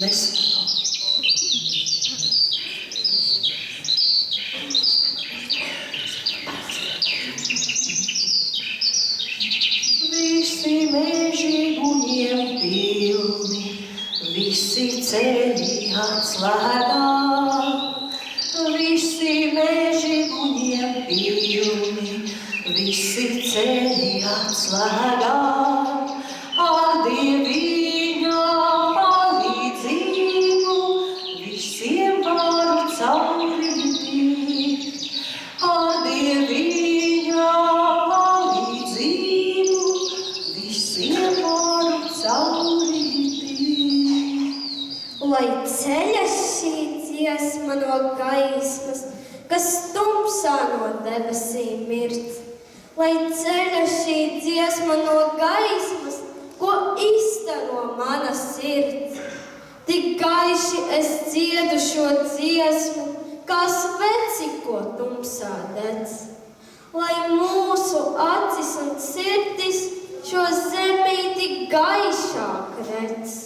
Visi meži guņiem pilni, visi ceļi atslēgā. Visi meži guņiem pilni, visi ceļi atslēgā. Ar Dieviņa palīdzību visiem varu cauri tikt. Ar Dieviņa palīdzību visiem varu cauri tikt. Lai ceļas šī dziesma no gaismas, kas tumsā no debesīm mirt. Lai ceļas šī dziesma no gaismas, ko izstaro mana sirds. Tik gaiši es dziedu šo dziesmu, kā sveci, ko tumsā dedz. Lai mūsu acis un sirdis šo zemīti gaišāk redz.